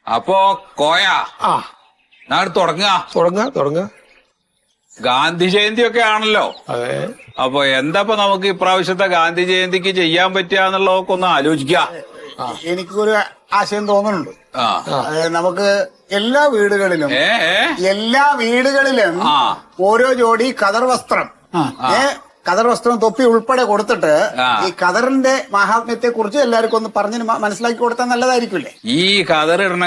അപ്പോ കോയ നാട് തുടങ്ങ ഗാന്ധി ജയന്തി ഒക്കെ ആണല്ലോ. അതെ. അപ്പൊ എന്താ നമുക്ക് ഇപ്രാവശ്യത്തെ ഗാന്ധി ജയന്തിക്ക് ചെയ്യാൻ പറ്റുകയെന്നുള്ളതൊക്കെ ഒന്ന് ആലോചിക്കാം. എനിക്കൊരു ആശയം തോന്നുന്നുണ്ട്. നമുക്ക് എല്ലാ വീടുകളിലും ഓരോ ജോഡി കതർ വസ്ത്രം, കതർ വസ്ത്രം തൊപ്പി ഉൾപ്പെടെ കൊടുത്തിട്ട് ഈ കതറിന്റെ മഹാത്മ്യത്തെ കുറിച്ച് എല്ലാവർക്കും ഒന്ന് പറഞ്ഞ് മനസ്സിലാക്കി കൊടുത്താൽ നല്ലതായിരിക്കില്ലേ? ഈ കതറിടണം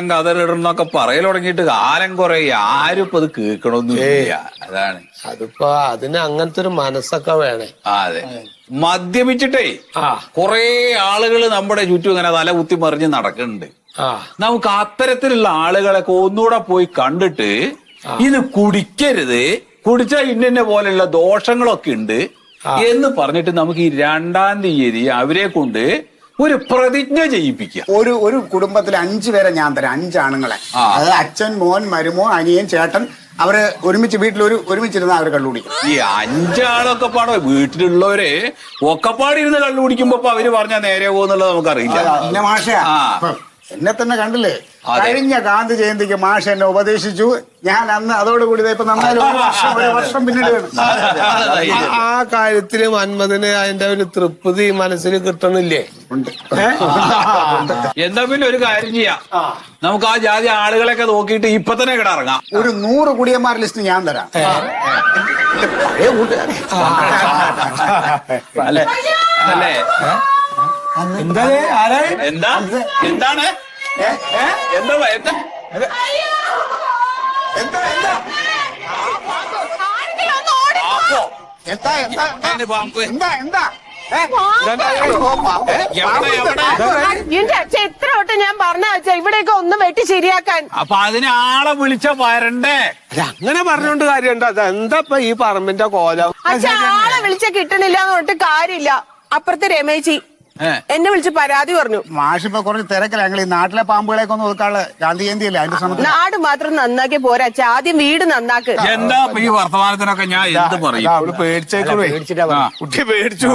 എന്നൊക്കെ പറയൽ തുടങ്ങിയിട്ട് കാലം കുറെ ആരും ഇപ്പൊ അത് കേൾക്കണമെന്നില്ല. അതാണ് അതിപ്പോ അതിന് അങ്ങനത്തെ ഒരു മനസ്സൊക്കെ വേണേ. അതെ, മദ്യപിച്ചിട്ടേ കുറെ ആളുകൾ നമ്മുടെ ചുറ്റും ഇങ്ങനെ തല കുത്തി മറിഞ്ഞ് നടക്കുന്നുണ്ട്. നമുക്ക് അത്തരത്തിലുള്ള ആളുകളൊക്കെ ഒന്നുകൂടെ പോയി കണ്ടിട്ട് ഇത് കുടിക്കരുത്, കുടിച്ചാൽ ഇന്ന പോലെയുള്ള ദോഷങ്ങളൊക്കെ ഉണ്ട് എന്ന് പറഞ്ഞിട്ട് നമുക്ക് ഈ 2-ാം തീയതി അവരെ കൊണ്ട് ഒരു പ്രതിജ്ഞ ചെയ്യിപ്പിക്കുക. ഒരു കുടുംബത്തിൽ 5 പേരെ ഞാൻ തരാം, 5 ആണുങ്ങളെ. അതായത് അച്ഛൻ, മോൻ, മരുമോൻ, അനിയൻ, ചേട്ടൻ, അവര് ഒരുമിച്ച് വീട്ടിൽ ഒരുമിച്ചിരുന്ന അവർ കള്ളുകുടിക്കും. ഈ 5 ആളൊക്കെ പാടോ വീട്ടിലുള്ളവരെ ഒക്കെപ്പാടിരുന്ന് കള്ളുകുടിക്കുമ്പോ അവര് പറഞ്ഞാൽ നേരെ പോകുന്നുള്ളത് നമുക്കറിയില്ല. പിന്നെ മാഷ എന്നെ തന്നെ കണ്ടില്ലേ, കഴിഞ്ഞ ഗാന്ധി ജയന്തിക്ക് മാഷ എന്നെ ഉപദേശിച്ചു. ഞാൻ അന്ന് അതോടുകൂടി ഇപ്പൊ നന്നായി ഒരു വർഷം പിന്നീട് ആ കാര്യത്തില് മന്മഥന് അതിന്റെ ഒരു തൃപ്തി മനസ്സിൽ കിട്ടണില്ലേ? എന്താ പിന്നെ ഒരു കാര്യം ചെയ്യാം, നമുക്ക് ആ ജാതി ആളുകളൊക്കെ നോക്കിയിട്ട് ഇപ്പൊ തന്നെ കിടറങ്ങാം. ഒരു 100 കുടിയന്മാർ ലിസ്റ്റ് ഞാൻ തരാം. അല്ലേ അല്ലേ? എന്താണ് എന്താണ് എന്റെ അച്ഛൻ എത്ര വട്ടം ഞാൻ പറഞ്ഞ വെച്ചാ ഇവിടെയൊക്കെ ഒന്ന് വെട്ടി ശരിയാക്കാൻ. അപ്പൊ അതിന് ആളെ വിളിച്ച വരണ്ടേ? അങ്ങനെ പറഞ്ഞോണ്ട് കാര്യമുണ്ടോ? അതെന്താ ഈ പറമ്പിന്റെ കോലം? അച്ഛൻ ആളെ വിളിച്ച കിട്ടണില്ല എന്ന് പറഞ്ഞിട്ട് കാര്യമില്ല. അപ്പുറത്തെ രമേശി എന്നെ വിളിച്ച് പരാതി പറഞ്ഞു. മാഷിപ്പോ കുറച്ച് തിരക്കില്ല. ഞങ്ങൾ ഈ നാട്ടിലെ പാമ്പുകളെയൊക്കെ ഒന്ന് ഒതുക്കാളെ ഗാന്ധി ജയന്തി അല്ലേ അതിന്റെ ശ്രമത്തിൽ. നാട് മാത്രം നന്നാക്കി പോരാ, ആദ്യം വീട് നന്നാക്ക്. എന്താ ഈ വർത്തമാനത്തിനൊക്കെ ഞാൻ എന്ത് പറയും? കുട്ടി പേടിച്ചു.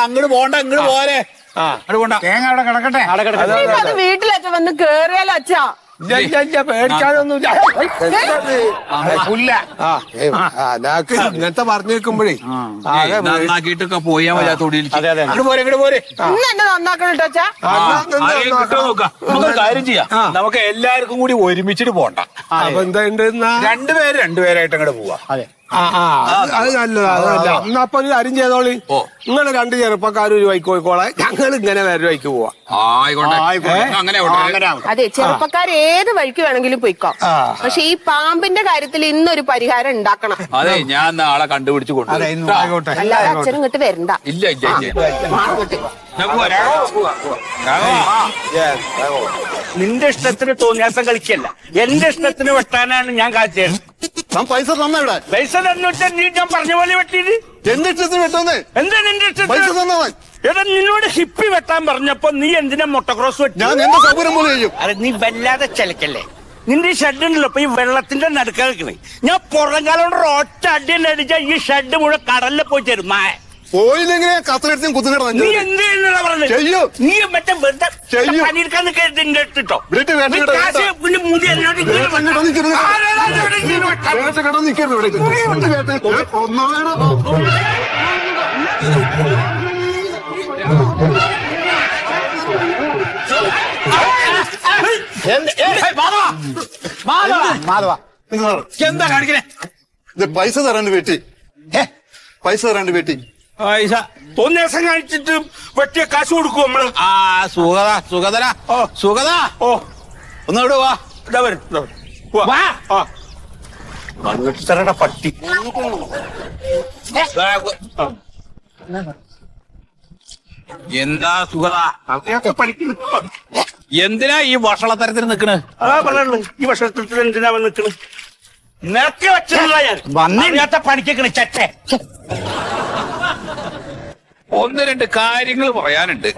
അങ്ങോട്ട് പോണ്ട, ഇങ്ങോട്ട് പോരെ. തേങ്ങ അവിടെ കിടക്കട്ടെ. അത് വീട്ടിലൊക്കെ വന്ന് കേറിയാലോ അച്ഛാ? പേടിക്കാനൊന്നുമില്ല. ഇങ്ങനത്തെ പറഞ്ഞു വെക്കുമ്പോഴേ നന്നാക്കിട്ടൊക്കെ പോയാ മതി. എന്നെ നന്നാക്കണം അച്ഛാ. നമുക്ക് കാര്യം ചെയ്യാം, നമുക്ക് എല്ലാവർക്കും കൂടി ഒരുമിച്ചിട്ട് പോണ്ട. രണ്ടുപേരായിട്ട് അങ്ങോട്ട് പോവാ. അത് നല്ലതാ. അതല്ല എന്നപ്പൊ ഒരു കാര്യം ചെയ്തോളി, നിങ്ങള് 2 ചെറുപ്പക്കാർ ഒരു വൈക്ക് പോയിക്കോളെ, ഞങ്ങൾ ഇങ്ങനെ വേറെ വൈക്ക് പോവാ. അതെ, ചെറുപ്പക്കാർ ഏത് വഴിക്ക് വേണമെങ്കിലും പോയിക്കോ. പക്ഷെ ഈ പാമ്പിന്റെ കാര്യത്തിൽ ഇന്നൊരു പരിഹാരം ഉണ്ടാക്കണം. അതെ, ഞാൻ നാളെ കണ്ടുപിടിച്ചു കൊണ്ടുവരാം. അല്ലാതെ അച്ഛനും ഇങ്ങോട്ട് വരണ്ട. ഇല്ല നിന്റെ ഇഷ്ടത്തിന് തോന്നിയാസം കളിക്കല്ല, എന്റെ ഇഷ്ടത്തിന് വെട്ടാനാണ് ഞാൻ കാഴ്ചയത്. പൈസ തന്ന ഇവിടെ പൈസ തന്നിട്ട് നീ ഞാൻ പറഞ്ഞ പോലെ വെട്ടിയത്. എന്റെ ഇഷ്ടത്തിന് വെട്ടുന്നേ? എന്താ നിന്റെ ഇഷ്ടത്തിന്? എടാ നിന്നോട് ഹിപ്പി വെട്ടാൻ പറഞ്ഞപ്പോ നീ എന്തിനാ മൊട്ടക്രോസ് വെട്ടി? ഞാൻ എന്റെ സൗകര്യം പോലെ ചെയ്യും. അരെ നീ വല്ലാതെ ചിലക്കല്ലേ. നിന്റെ ഈ ഷെഡ് ഉണ്ടല്ലോ ഇപ്പൊ ഈ വെള്ളത്തിന്റെ നടുക്ക നിൽക്കണേ. ഞാൻ പുറംകാലം കൊണ്ട് ഒറ്റ അടി അടിച്ചാ ഈ ഷെഡ് മുഴുവൻ കടലിൽ പോയി ചേരും. പോയില്ലെങ്കിലേ കത്തിലെടുത്തും കുത്തുകിടന്നു. നീ എന്തിനാ പറഞ്ഞത്? നീ മറ്റേ പണിയെടുക്കാൻ കേട്ടോ. പിന്നെ മുടി എന്താ കാണിക്കണേ? പൈസ തരാണ്ട് വെട്ടി, പൈസ തരാണ്ട് വെട്ടി. പൈസ തോന്നിയാസം കാണിച്ചിട്ട് വെട്ടിയ കാശ് കൊടുക്കും നമ്മള്. സുഗത ഒന്നവിടെ വാ. പട്ടി എന്താ സുഗത, എന്തിനാ ഈ വഷളത്തരത്തിൽ നിക്കണ്? ഈ വർഷത്തിൽ എന്തിനാ നിക്കണ്? നിറക്കി വെച്ചിട്ടുള്ള ഞാൻ വന്നില്ലാത്ത പണിക്കേക്കണ് ചട്ടെ. ഒന്ന് രണ്ട് കാര്യങ്ങൾ പറയാനുണ്ട്.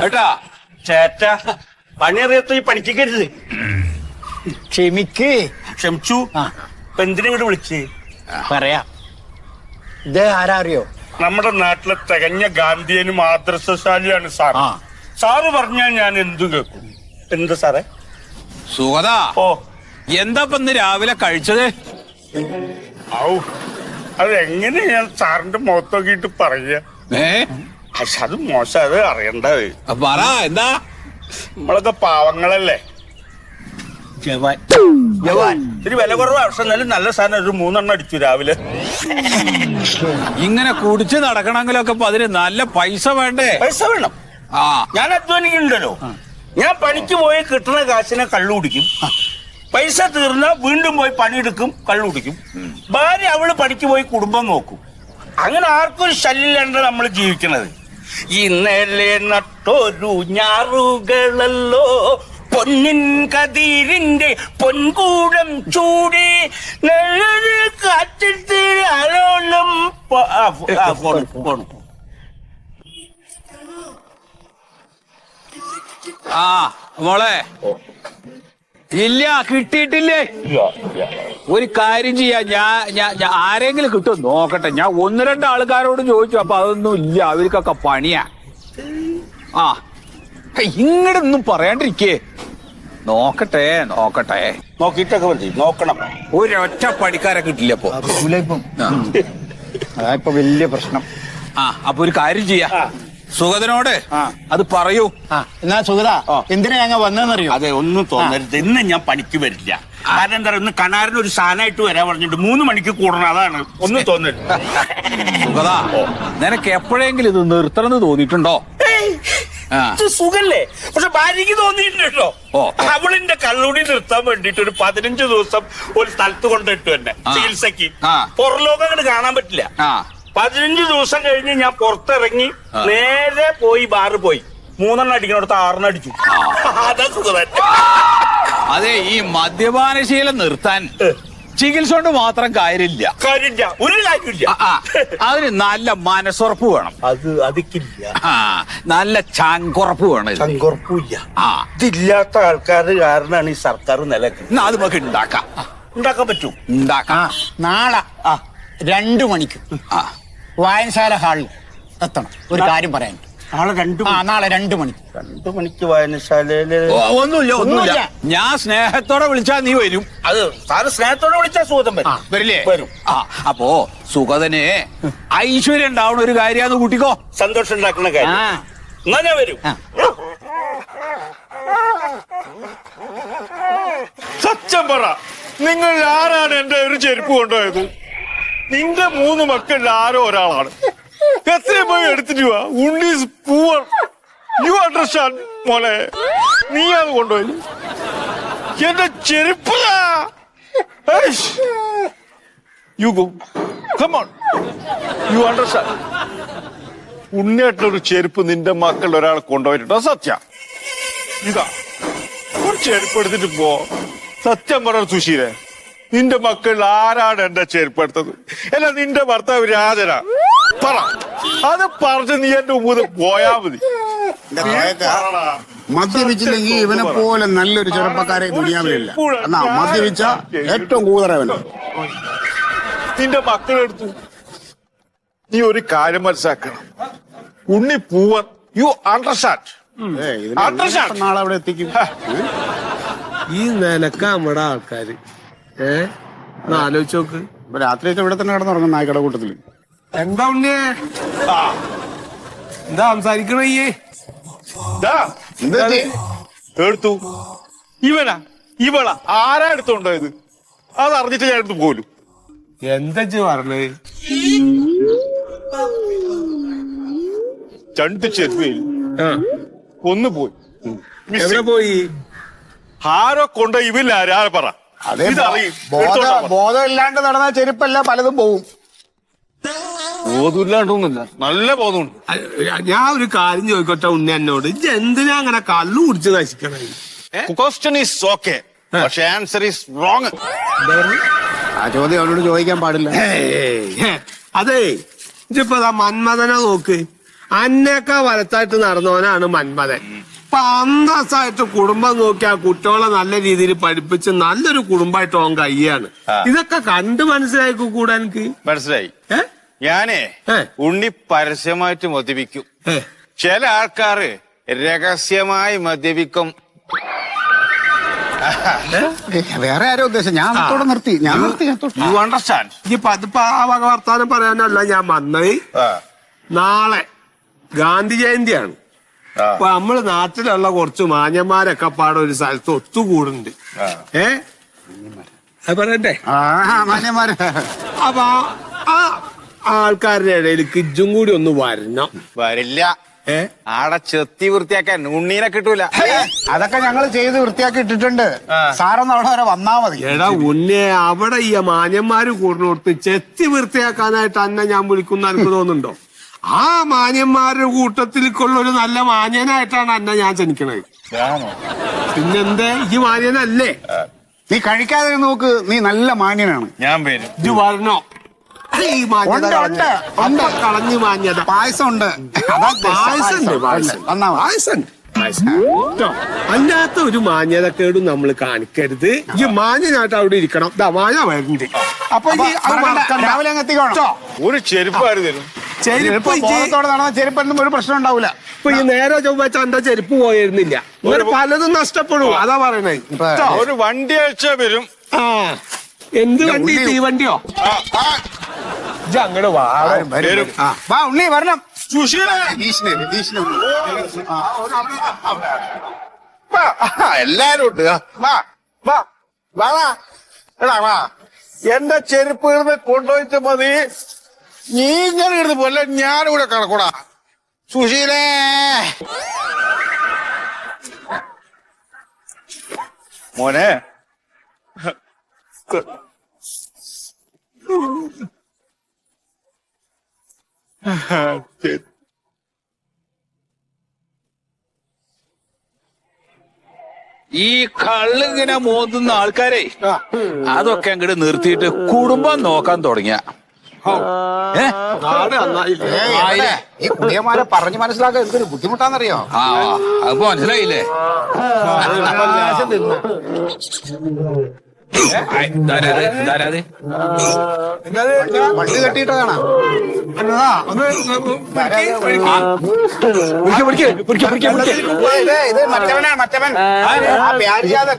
ഏട്ടാ ചേറ്റ പണിയറിയത്തോ ഈ പണിക്കരുത്. ക്ഷമിക്ക്. ക്ഷമിച്ചു. ഇപ്പൊ എന്തിനു വിളിച്ച് പറയാ. ഇത് ആരാ അറിയോ? നമ്മുടെ നാട്ടിലെ തികഞ്ഞ ഗാന്ധിയനും ആദർശശാലിയാണ് സാർ. സാറ് പറഞ്ഞാൽ ഞാൻ എന്തും കേൾക്കും. എന്താ സാറേ? സുഗത, ഓ എന്താ ഇപ്പൊ ഇന്ന് രാവിലെ കഴിച്ചത്? ഔ അതെങ്ങനെ ഞാൻ സാറിന്റെ മുഖത്ത് നോക്കിയിട്ട് പറയാ? പക്ഷെ അത് മോശം, അത് അറിയണ്ടത്. പറ എന്താ? നമ്മളൊക്കെ പാവങ്ങളല്ലേ. ജവാൻ. ഇത്തിരി വില കുറവ് പക്ഷെ എന്നാലും നല്ല സാധനം ഒരു 3 എണ്ണം അടിച്ചു രാവിലെ. ഇങ്ങനെ കുടിച്ച് നടക്കണമെങ്കിലൊക്കെ ഇപ്പൊ അതിന് നല്ല പൈസ വേണ്ടേ? പൈസ വേണം. ഞാൻ അധ്വാനിക്കുന്നുണ്ടല്ലോ. ഞാൻ പണിക്ക് പോയി കിട്ടുന്ന കാശിനെ കള്ളു കുടിക്കും. പൈസ തീർന്ന വീണ്ടും പോയി പണിയെടുക്കും, കള്ളു കുടിക്കും. ഭാര്യ അവള് പണിക്ക് പോയി കുടുംബം നോക്കും. അങ്ങനെ ആർക്കും ഒരു ശല്യമില്ലാണ്ട് നമ്മൾ ജീവിക്കണത്. ഇന്നലെ നട്ടൊരു ഞാറുകളല്ലോ പൊന്നിൻ കതിരിന്റെ പൊൻകൂടം ചൂടി നല്ലൊരു കാറ്റത്ത് അലോലം. മോളെ ഇല്ല, കിട്ടിയിട്ടില്ലേ? ഒരു കാര്യം ചെയ്യാ, ഞാൻ ആരെങ്കിലും കിട്ടും നോക്കട്ടെ. ഞാൻ 1-2 ആൾക്കാരോട് ചോദിച്ചു, അപ്പൊ അതൊന്നും ഇല്ല, അവർക്കൊക്കെ പണിയാ. ഇങ്ങടൊന്നും പറയാണ്ടിരിക്കേ. നോക്കട്ടെ നോക്കിട്ടൊക്കെ മതി, നോക്കണം. ഒരൊറ്റ പണിക്കാരെ കിട്ടില്ല അപ്പൊ. അതാ വലിയ പ്രശ്നം. അപ്പൊ ഒരു കാര്യം ചെയ്യാ, സുഗതനോട് അത് പറയൂ. എന്നാ സുഗത, എന്തിനാ ഞങ്ങൾ വന്നതെന്നറിയോ? അതെ, ഒന്നും തോന്നരുത്. ഇന്ന് ഞാൻ പണിക്ക് വരില്ല. കാരണം എന്താ പറയുക, ഇന്ന് കണാറിന് ഒരു സാധനമായിട്ട് വരാൻ പറഞ്ഞിട്ട് 3 മണിക്ക് കൂടണം. അതാണ്, ഒന്നും തോന്നരുത്. സുഗത, നിനക്ക് എപ്പോഴെങ്കിലും ഇത് നിർത്തണമെന്ന് തോന്നിയിട്ടുണ്ടോ? സുഖല്ലേ? പക്ഷെ ഭാര്യക്ക് തോന്നിയിട്ടുണ്ട് കേട്ടോ. അവളിന്റെ കള്ളുടി നിർത്താൻ വേണ്ടിട്ട് ഒരു 15 ദിവസം ഒരു സ്ഥലത്ത് കൊണ്ടിട്ടു എന്നെ ചികിത്സക്ക്. പുറലോകം അങ്ങോട്ട് കാണാൻ പറ്റില്ല. 15 ദിവസം കഴിഞ്ഞ് ഞാൻ പുറത്തിറങ്ങി നേരെ പോയി ബാറ് പോയി 3 എണ്ണം അടിക്കണോടത്ത് 6 എണ്ണം അടിച്ചു. അതാ സുഖം. അതെ, ഈ മദ്യപാനശീലം നിർത്താൻ ചികിത്സ കൊണ്ട് മാത്രം കാര്യമില്ല. ഒരു കാര്യമില്ല. അതിന് നല്ല മനസ്സുറപ്പ് വേണം. അതിക്കില്ല. നല്ല ചങ്കുറപ്പ് വേണം. ചങ്കുറപ്പില്ല. ഇതില്ലാത്ത ആൾക്കാരുടെ കാരണമാണ് ഈ സർക്കാർ നിലക്ക്. അത് നമുക്ക് ഉണ്ടാക്കാൻ പറ്റൂ. നാളെ 2 മണിക്ക് വായനശാല ഹാളിൽ എത്തണം. ഒരു കാര്യം പറയാൻ. നാളെ 2 മണിക്ക്. 2 മണിക്ക് വായനശാലയില് ഒന്നുമില്ല. ഞാൻ സ്നേഹത്തോടെ വിളിച്ചാ നീ വരും. അത് സാറ് സ്നേഹത്തോടെ വിളിച്ചാൽ സുഗതം വരില്ലേ? വരും. അപ്പോ സുഗതന് ഐശ്വര്യം ഉണ്ടാവണ ഒരു കാര്യാന്ന് കൂട്ടിക്കോ. സന്തോഷം ഉണ്ടാക്കുന്ന കാര്യം. എന്നാ ഞാൻ വരും. സത്യം പറ, നിങ്ങൾ ആരാണ് എന്റെ ഒരു ചെരുപ്പ് കൊണ്ടുപോയത്? നിന്റെ 3 മക്കളിൽ ആരോ ഒരാളാണ്. എത്രയും പോയി എടുത്തിട്ട് വാ. ഉണ്ണീസ് പൂവർ. യു അണ്ടർസ്റ്റാൻഡ് മോനെ? നീ അത് കൊണ്ടുപോയി എന്റെ ചെരുപ്പ്. You go, come on, you understand? ഉണ്ണിയായിട്ടൊരു ചെരുപ്പ് നിന്റെ മക്കളിൽ ഒരാൾ കൊണ്ടുപോയിട്ടുണ്ടോ? സത്യം ഇതാ ഒരു ചെരുപ്പ് എടുത്തിട്ട് പോ. സത്യം പറ സുശീലേ, നിന്റെ മക്കളിൽ ആരാണ് എന്റെ ചെരുപ്പ് എടുത്തത്? അല്ല നിന്റെ ഭർത്താവ് രാജന? പറ. അത് പറഞ്ഞ് നീ എന്റെ മുമ്പ് പോയാ മതി. മദ്യപിച്ചില്ലെങ്കിൽ ഇവനെ പോലെ നല്ലൊരു ചെറുപ്പക്കാരെ ദുനിയാവിലില്ല. എന്നാ മദ്യപിച്ച ഏറ്റവും കൂടുതലവൻ. നിന്റെ മക്കളെടുത്തു. നീ ഒരു കാര്യം മനസ്സിലാക്കണം, ഉണ്ണി പൂവൻ. You understand? നാളെ അവിടെ എത്തിക്കും. ഈ നിലക്ക നമ്മുടെ ആൾക്കാര് ആലോചിച്ച് നോക്ക്. രാത്രിയൊക്കെ ഇവിടെ തന്നെ കിടന്നുറങ്ങും നായ്ക്കട കൂട്ടത്തില്. എന്താ ഉണ്ണിയെ എന്താ സംസാരിക്കണയ്യേ? എടുത്തു. ഇവളാ ആരാ എടുത്തോണ്ടോ ഇത്? അത് അറിഞ്ഞിട്ട് ഞാൻ എടുത്തു പോലും. എന്താ പറഞ്ഞത്? 2 ചെരുപ്പ് ഒന്ന് പോയി. എവിടെ പോയി? ആരോ കൊണ്ടോ? ഇവില്ല. ആരാ പറ. അതെ, ബോധമില്ലാണ്ട് നടന്ന ചെരുപ്പല്ല പലതും പോവും. ബോധമില്ലാണ്ടൊന്നുമില്ല, നല്ല ബോധമുണ്ട്. ഞാൻ ഒരു കാര്യം ചോദിക്കട്ടെ ഉണ്ണി എന്നോട്, ഇജ്ജ് എന്തിനാ അങ്ങനെ കള്ളു കുടിച്ച് നശിക്കണേ? ക്വസ്റ്റ്യൻ ഈസ് ഓക്കെ, പക്ഷെ ആൻസർ ഈസ് റോങ്. ആ ചോദ്യം അവനോട് ചോദിക്കാൻ പാടില്ല. അതെ, ഇജിപ്പോ മന്മഥനെ നോക്ക്, അന്നേക്കാ വലത്തായിട്ട് നടന്നവനാണ് മന്മഥൻ. ഇപ്പൊ അന്തസ്സായിട്ട് കുടുംബം നോക്കി ആ കുട്ടികളെ നല്ല രീതിയിൽ പഠിപ്പിച്ച് നല്ലൊരു കുടുംബമായിട്ട് ഓൻ കയ്യാണ്. ഇതൊക്കെ കണ്ട് മനസ്സിലാക്കി കൂടാ എനിക്ക്. മനസ്സിലായി. ഞാനേ ഉണ്ണി പരസ്യമായിട്ട് മദ്യപിക്കും. ചില ആൾക്കാര് രഹസ്യമായി മദ്യപിക്കും. വേറെ ആരോ ഉദ്ദേശം ഞാൻ അതോടെ നിർത്തി. You understand? ഇപ്പൊ അതിപ്പോ ആ വക വർത്താനം പറയാനല്ല ഞാൻ വന്നത്. നാളെ ഗാന്ധി ജയന്തിയാണ്. അപ്പൊ നമ്മള് നാട്ടിലുള്ള കുറച്ച് മാന്യന്മാരൊക്കെ പാടെ ഒരു സ്ഥലത്ത് ഒത്തുകൂടുന്നുണ്ട്. അത് പറയട്ടെ. അപ്പൊ ആ ആൾക്കാരുടെ ഇടയിൽ കിജും കൂടി ഒന്ന് വരണം. വരില്ല. ആടെ ചെത്തി വൃത്തിയാക്കാൻ ഉണ്ണീനെ കിട്ടൂല. അതൊക്കെ ഞങ്ങൾ ചെയ്ത് വൃത്തിയാക്കി ഇട്ടിട്ടുണ്ട്. സാറൊന്ന് അവിടെ വരെ വന്നാ മതി. എടാ ഉണ്ണെ, അവിടെ ഈ മാന്യന്മാര് കൂടുന്നോടത്ത് ചെത്തി വൃത്തിയാക്കാനായിട്ട് അന്നെ ഞാൻ വിളിക്കുന്ന എനിക്ക് തോന്നുന്നുണ്ടോ? ആ മാന്യന്മാരുടെ കൂട്ടത്തിലേക്കുള്ള ഒരു നല്ല മാന്യനായിട്ടാണ് അന്നെ ഞാൻ ജനിക്കണത്. പിന്നെന്തേ, ഈ മാന്യനല്ലേ? നീ കഴിക്കാതെ നോക്ക്, നീ നല്ല മാന്യനാണ്. ഞാൻ വരും. ഇത് വരണോ? ഈ മാന്യത കളഞ്ഞു മാന്യത. പായസം ഉണ്ട്. അല്ലാത്ത ഒരു മാന്യതക്കേടും നമ്മൾ കാണിക്കരുത്. ഈ മാന്യനായിട്ട് അവിടെ ഇരിക്കണം. മാന വരുന്നുണ്ട്. അപ്പൊ രാവിലെ അങ്ങ് എത്തിക്കോണം. ഒരു ചെരുപ്പാര് തരും. ചെരുപ്പ് നടന്ന ചെരുപ്പൊന്നും ഒരു പ്രശ്നം ഉണ്ടാവൂല. ഇപ്പൊ ഈ നേരെ ചൊവ്വാഴ്ച എന്റെ ചെരുപ്പ് പോയിരുന്നില്ല. ഇങ്ങനെ പലതും നഷ്ടപ്പെടും. അതാ പറയണേ. ഒരു വണ്ടി അയച്ച വരും. ആ, എന്ത് വണ്ടി? തീവണ്ടിയോ? അങ്ങോട്ട് വാ ഉണ്ണി, വരണം. എല്ലാരും ഉണ്ട്. എന്റെ ചെരുപ്പ് ഇടുന്ന് കൊണ്ടുപോയിട്ട് മതി. നീ ഇങ്ങനെ ഇടുന്ന് പോലെ ഞാനിവിടെ കിടക്കൂടാ. സുശീലേ, മോനെ, ഈ കള്ളിങ്ങനെ മോന്തുന്ന ആൾക്കാരെ അതൊക്കെ അങ്ങോട്ട് നിർത്തിയിട്ട് കുടുംബം നോക്കാൻ തുടങ്ങിയ ഈ കുടിയന്മാരെ പറഞ്ഞു മനസ്സിലാക്കാൻ എന്തൊരു ബുദ്ധിമുട്ടാന്നറിയോ? ആ, അപ്പൊ മനസ്സിലായില്ലേ? വണ്ടി കെട്ടിയിട്ടതാണ്. ഇത് മറ്റവനാ, മറ്റവൻ. ആ പ്യാരിജാതൻ.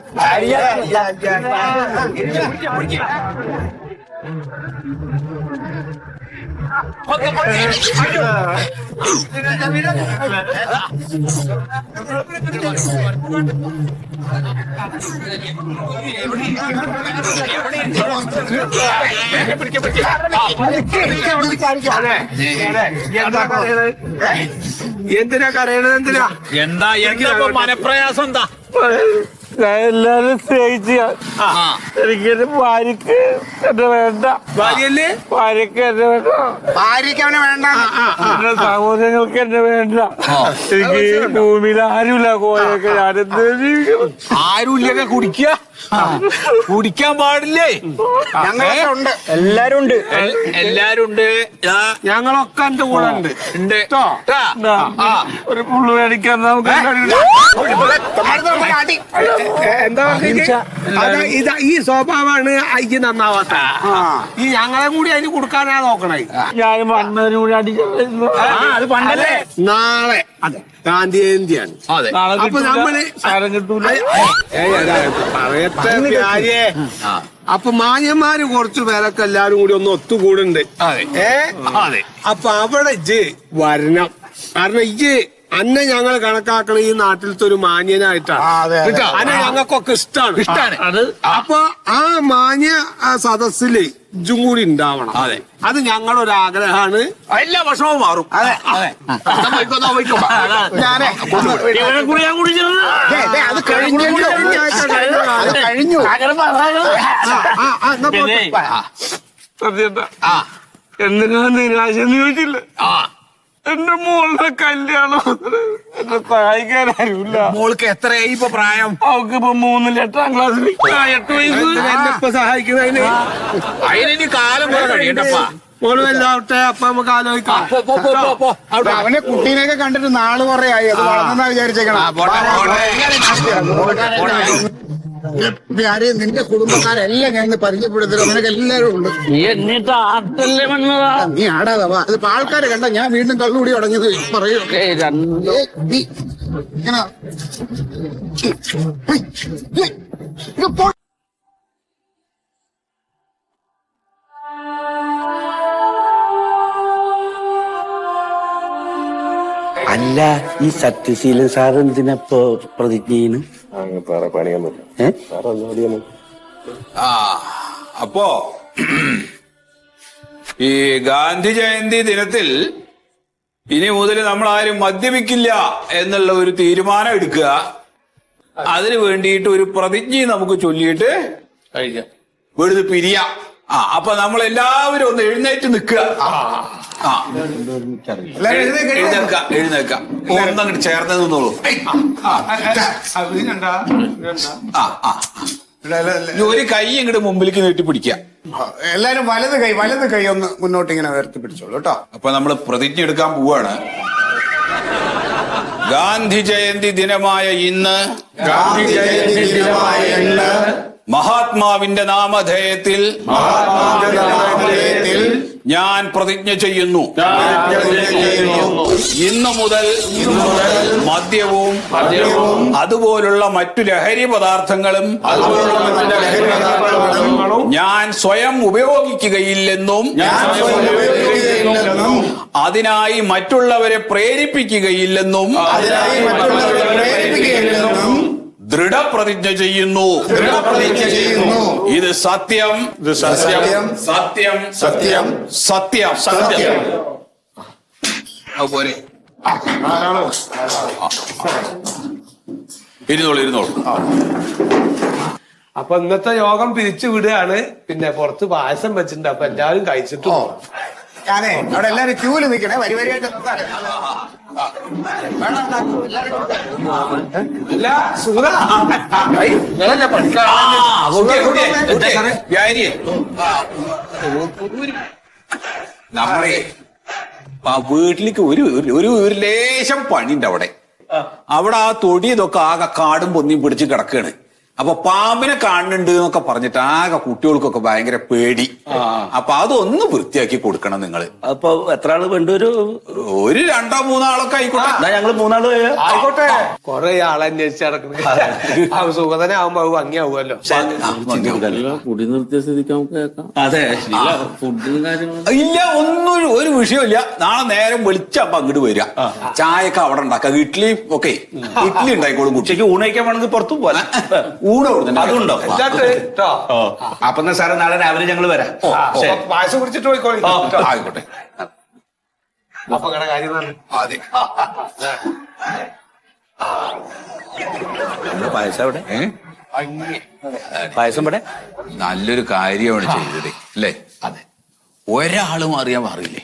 എന്തിനാ കരയണത്? എന്തിനാ? എന്താ മനപ്രയാസം? എന്താ? എല്ലാരും സ്നേഹിച്ച എനിക്കെന്റെ ഭാര്യക്ക് എന്നെ വേണ്ട. ഭാര്യല്ലേ? ഭാര്യക്ക് എന്നെ വേണ്ട. ഭാര്യക്ക് അവനെ വേണ്ട. എന്റെ സഹോദരങ്ങൾക്ക് എന്നെ വേണ്ട. എനിക്ക് ഭൂമിയിൽ ആരുമില്ല. കോയൊക്കെ ഞാനെന്ത് ജീവിക്കണം? ആരുമില്ലൊക്കെ കുടിക്കാൻ പാടില്ലേ? ഞങ്ങളുണ്ട്. എല്ലാരും ഉണ്ട്. എല്ലാരും ഉണ്ട്. ഞങ്ങളൊക്കെ എന്റെ കൂടെ ഉണ്ട്. ഒരു പുള്ളു മേടിക്കാൻ നമുക്ക് എന്താ ഇതാ ഈ സ്വഭാവമാണ് അയ്യ നന്നാവാത്ത. ഈ ഞങ്ങളെ കൂടി അതിന് കൊടുക്കാനാ നോക്കണേ. ഞാൻ മന്മഥനും കൂടി അത് പണ്ടല്ലേ. നാളെ ഗാന്ധി ജയന്തിയാണ്. അപ്പൊ നമ്മള് പറയട്ടെ. അപ്പൊ മാന്യന്മാര് കുറച്ചു പേരൊക്കെ എല്ലാരും കൂടി ഒന്ന് ഒത്തുകൂടുണ്ട്. അപ്പൊ അവിടെ ഇജ്ജ് വരണം. കാരണം ഇജ്ജ് അന്നെ ഞങ്ങൾ കണക്കാക്കണ ഈ നാട്ടിലത്തെ ഒരു മാന്യനായിട്ടാണ്. അന്നെ ഞങ്ങൾക്കൊക്കെ ഇഷ്ടമാണ്. അപ്പൊ ആ മാന്യ സദസ്സില് ഇജ്ജും കൂടി ഉണ്ടാവണം. അത് ഞങ്ങളുടെ ഒരു ആഗ്രഹമാണ്. എല്ലാ വർഷവും മാറും. എന്തിനാ നിരാശ എന്ന് ചോദിച്ചില്ല. എന്റെ മോളുടെ കല്യാണം എന്നെ സഹായിക്കാനാരുമില്ല. മോൾക്ക് എത്രയായി ഇപ്പൊ പ്രായം? അവൾക്ക് ഇപ്പൊ 3-ൽ 8ാം ക്ലാസ്സിൽ 8 വയസ്സ്. എന്നെ ഇപ്പൊ സഹായിക്കുന്നതിന് അതിനി കാലം പോലെ കഴിയണ്ടപ്പാ. മോള് വലുതാവട്ടെ, അപ്പൊ നമുക്ക് ആലോചിക്കാം. അവനെ കുട്ടീനെയൊക്കെ കണ്ടിട്ട് നാള് കുറെ ആയി. അത് വളർന്നാ വിചാരിച്ചേക്കണം. നിന്റെ കുടുംബക്കാരെല്ലാം ഞാൻ പരിചയപ്പെടുത്തരുത്. നിനക്ക് എല്ലാവരും ഉണ്ട്. നീ ആടാതെ വാ. അതിപ്പോ ആൾക്കാരെ കണ്ട ഞാൻ വീണ്ടും കള്ളുകൂടി തുടങ്ങിയത് പറയൂ. അല്ല, ഈ സത്യശീലൻ സാർ എന്തിനപ്പോ പ്രതിജ്ഞ ചെയ്യുന്നു? അപ്പോ ഈ ഗാന്ധി ജയന്തി ദിനത്തിൽ ഇനി മുതൽ നമ്മൾ ആരും മദ്യപിക്കില്ല എന്നുള്ള ഒരു തീരുമാനം എടുക്കുക. അതിനു വേണ്ടിയിട്ട് ഒരു പ്രതിജ്ഞ നമുക്ക് ചൊല്ലിയിട്ട് കഴിക്കാം, വെറുതെ പിരിയാം. അപ്പൊ നമ്മൾ എല്ലാവരും ഒന്ന് എഴുന്നേറ്റ് നിൽക്കുക. എഴുന്നേക്കാം. ഒന്നങ്ങോട്ട് ചേർന്ന് നിന്നോളൂ. ഒരു കൈ ഇങ്ങോട്ട് മുമ്പിലേക്ക് നീട്ടി പിടിക്കുക. എല്ലാരും വലത് കൈ ഒന്ന് മുന്നോട്ട് ഇങ്ങനെ ഉയർത്തി പിടിച്ചോളൂ കേട്ടോ. അപ്പൊ നമ്മൾ പ്രതിജ്ഞ എടുക്കാൻ പോവാണ്. ഗാന്ധി ജയന്തി ദിനമായ ഇന്ന് മഹാത്മാവിന്റെ നാമധേയത്തിൽ ഞാൻ പ്രതിജ്ഞ ചെയ്യുന്നു. ഇന്നു മുതൽ മദ്യവും അതുപോലുള്ള മറ്റു ലഹരി പദാർത്ഥങ്ങളും ഞാൻ സ്വയം ഉപയോഗിക്കുകയില്ലെന്നും അതിനായി മറ്റുള്ളവരെ പ്രേരിപ്പിക്കുകയില്ലെന്നും ദൃഢപ്രതിജ്ഞ ചെയ്യുന്നു. ഇത് സത്യം സത്യം സത്യം സത്യം സത്യം സത്യം. പോരെ, ഇരുന്നോളൂ. അപ്പൊ ഇന്നത്തെ യോഗം പിരിച്ചു വിടുകയാണ്. പിന്നെ പുറത്ത് പായസം വെച്ചിട്ടുണ്ട്. അപ്പൊ എല്ലാവരും കഴിച്ചിട്ടു. ഞാനേ അവിടെ എല്ലാരും ക്യൂല് നിൽക്കണേ, വരിവരിയായിട്ട്. നമ്മളെ വീട്ടിലേക്ക് ഒരു ലേശം പണിയുണ്ട് അവിടെ. അവിടെ ആ തൊടി ഇതൊക്കെ ആകെ കാടും പൊന്നിയും പിടിച്ച് കിടക്കാണ്. അപ്പൊ പാമ്പിനെ കാണുന്നുണ്ട് എന്നൊക്കെ പറഞ്ഞിട്ട് ആകെ കുട്ടികൾക്കൊക്കെ ഭയങ്കര പേടി. അപ്പൊ അതൊന്ന് വൃത്തിയാക്കി കൊടുക്കണം നിങ്ങള്. അപ്പൊ എത്ര ആള് വേണ്ട? ഒരു 2-3 ആളൊക്കെ ആയിക്കോട്ടെ. ഞങ്ങള് 3 ആള് ആയിക്കോട്ടെ. കൊറേ ആളെ അന്വേഷിച്ച് നടക്കുന്നത് സുഖതനെ ആവുമ്പോ ഭംഗിയാവുമല്ലോ. കുടി നിർത്തിയ സ്ഥിതിക്ക് നമുക്ക് കേൾക്കാം. അതെ, ഫുഡിന് കാര്യങ്ങൾ ഇല്ല, ഒന്നും ഒരു വിഷയമില്ല. നാളെ നേരം വെളിച്ചപ്പ അങ്ങോട്ട് വരിക. ചായയൊക്കെ അവിടെ ഉണ്ടാക്കാം. ഇഡ്ഡലി ഒക്കെ ഇഡ്ഡലി ഉണ്ടായിക്കോളും. ഉച്ചയ്ക്ക് ഊണയിക്കാൻ വേണമെങ്കിൽ പുറത്തു പോലെ അതുണ്ടോ? അപ്പൊ സാറേ നാളെ രാവിലെ ഞങ്ങൾ വരാം. പായസം കുടിച്ചിട്ട് പോയിക്കോളി. ആയിക്കോട്ടെ. അപ്പൊ കാര്യം അതെ. പായസം അവിടെ, പായസം ഇവിടെ നല്ലൊരു കാര്യമാണ് ചെയ്തത് അല്ലേ? അതെ. ഒരാളും അറിയാൻ പാടില്ലേ?